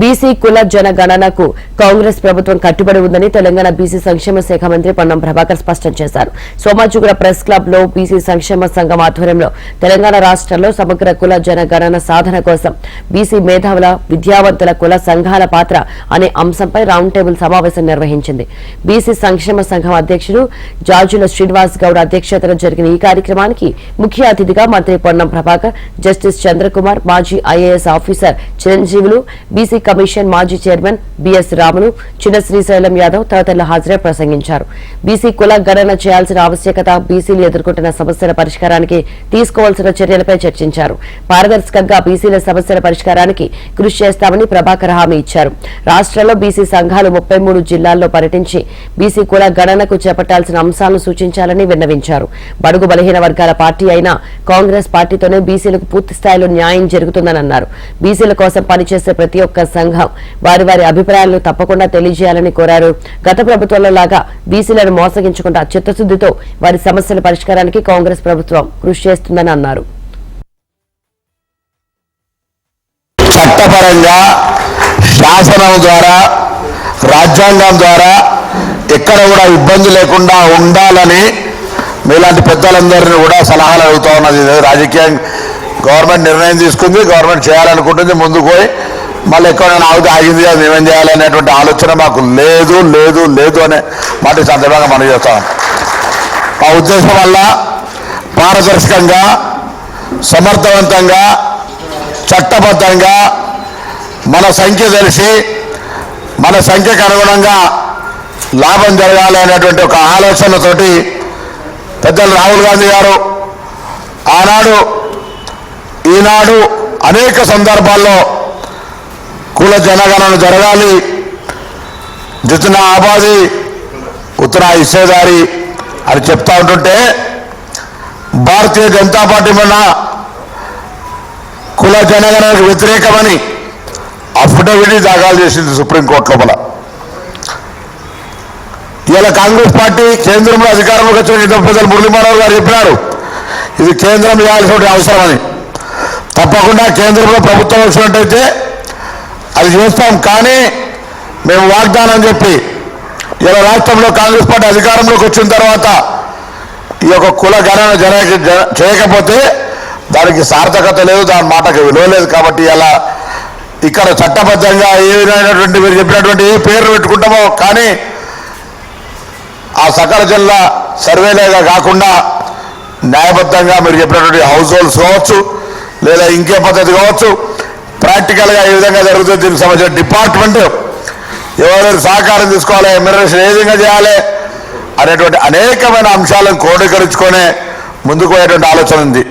BC కుల జనగణనకు కాంగ్రెస్ ప్రభుత్వం కట్టుబడి ఉందని తెలంగాణ బీసీ సంక్షేమ శాఖ మంత్రి పొన్నం ప్రభాకర్ స్పష్టం చేశారు. సోమాజిగూడ ప్రెస్ క్లబ్ లో బీసీ సంక్షేమ సంఘం ఆధ్వర్యంలో తెలంగాణ రాష్ట్రంలో సమగ్ర కుల జనగణన సాధన కోసం బీసీ మేధావుల విద్యావంతుల కుల సంఘాల పాత్ర అనే అంశంపై రౌండ్ టేబుల్ సమావేశం నిర్వహించింది. బీసీ సంక్షేమ సంఘం అధ్యక్షుడు జాజుల శ్రీనివాస్ గౌడ్ అధ్యక్షతన జరిగిన ఈ కార్యక్రమానికి ముఖ్య అతిథిగా మంత్రి పొన్నం ప్రభాకర్, జస్టిస్ చంద్రకుమార్, మాజీ ఐఏఎస్ ఆఫీసర్ చిరంజీవులు, బీసీ కమిషన్ మాజీ చైర్మన్ బిఎస్ రాములు, చిన్న శ్రీశైలం యాదవ్ తదితరులు హాజరై ప్రసంగించారు. బీసీ కుల గణన చేయాల్సిన ఆవశ్యకత, బీసీలు ఎదుర్కొంటున్న సమస్యల పరిష్కారానికి తీసుకోవాల్సిన చర్యలపై చర్చించారు. పారదర్శకంగా బీసీల సమస్యల పరిష్కారానికి కృషి చేస్తామని ప్రభాకర్ హామీ ఇచ్చారు. రాష్ట్రంలో బీసీ సంఘాలు 33 జిల్లాల్లో పర్యటించి బీసీ కుల గణనకు చేపట్టాల్సిన అంశాలను సూచించాలని విన్నవించారు. బడుగు బలహీన వర్గాల పార్టీ అయిన కాంగ్రెస్ పార్టీతోనే బీసీలకు పూర్తి స్థాయిలో న్యాయం జరుగుతుందని అన్నారు. బీసీల కోసం పనిచేసే ప్రతి ఒక్క సంఘం వారి అభిప్రాయాలను తప్పకుండా తెలియజేయాలని కోరారు. గత ప్రభుత్వంలో లాగా బీసీలను మోసగించకుండా చిత్తశుద్దితో వారి సమస్యల పరిష్కారానికి కాంగ్రెస్ ప్రభుత్వం కృషి చేస్తుందని అన్నారు. చట్టపరంగా శాసనం ద్వారా, రాజ్యాంగం ద్వారా ఎక్కడ కూడా ఇబ్బంది లేకుండా ఉండాలని మీలాంటి పెద్దలందరినీ కూడా సలహాలు అడుగుతా ఉన్నది. రాజకీయం గవర్నమెంట్ నిర్ణయం తీసుకుంది, గవర్నమెంట్ చేయాలనుకుంటుంది, ముందుకు పోయి మళ్ళీ ఎక్కడైనా ఆగింది అది మేమేం చేయాలి అనేటువంటి ఆలోచన మాకు లేదు లేదు లేదు అనే మాట సందర్భంగా మనం చేస్తాం. ఆ ఉద్దేశం వల్ల పారదర్శకంగా, సమర్థవంతంగా, చట్టబద్ధంగా మన సంఖ్య తెలిసి మన సంఖ్యకు అనుగుణంగా లాభం జరగాలి అనేటువంటి ఒక ఆలోచనతోటి పెద్దలు రాహుల్ గాంధీ గారు ఆనాడు ఈనాడు అనేక సందర్భాల్లో కుల జనగణన జరగాలి, జితనా ఆబాది ఉత్తరా హిస్సేదారి అని చెప్తా ఉంటుంటే భారతీయ జనతా పార్టీ మన కుల జనగణనకు వ్యతిరేకమని అఫిడవిట్ దాఖలు చేసింది సుప్రీంకోర్టు లోపల. ఇవాళ కాంగ్రెస్ పార్టీ కేంద్రంలో అధికారంలోకి వచ్చిన ఇద్దరు పెద్దలు మురళీ మనోహర్ గారు చెప్పినారు ఇది కేంద్రం చేయాల్సిన అవసరమని. తప్పకుండా కేంద్రంలో ప్రభుత్వం వచ్చినట్టయితే అది చేస్తాం. కానీ మేము వాగ్దానం చెప్పి ఇలా రాష్ట్రంలో కాంగ్రెస్ పార్టీ అధికారంలోకి వచ్చిన తర్వాత ఈ యొక్క కుల గణన చేయకపోతే దానికి సార్థకత లేదు, దాని మాటకు విలువ లేదు. కాబట్టి ఇలా ఇక్కడ చట్టబద్ధంగా ఏ విధమైనటువంటి మీరు చెప్పినటువంటి ఏ పేర్లు పెట్టుకుంటామో కానీ ఆ సకల జిల్లా సర్వేలేగా కాకుండా న్యాయబద్ధంగా మీరు చెప్పినటువంటి హౌస్ హోల్డ్స్ కావచ్చు లేదా ఇంకే పద్ధతి కావచ్చు, ప్రాక్టికల్గా ఏ విధంగా జరుగుతుంది, దీనికి సంబంధించిన డిపార్ట్మెంట్ ఎవరెవరు సహకారం తీసుకోవాలి, ఎమ్మెల్యేషన్ ఏ విధంగా చేయాలి అనేటువంటి అనేకమైన అంశాలను క్రోడీకరించుకొని ముందుకు పోయేటువంటి ఆలోచన ఉంది.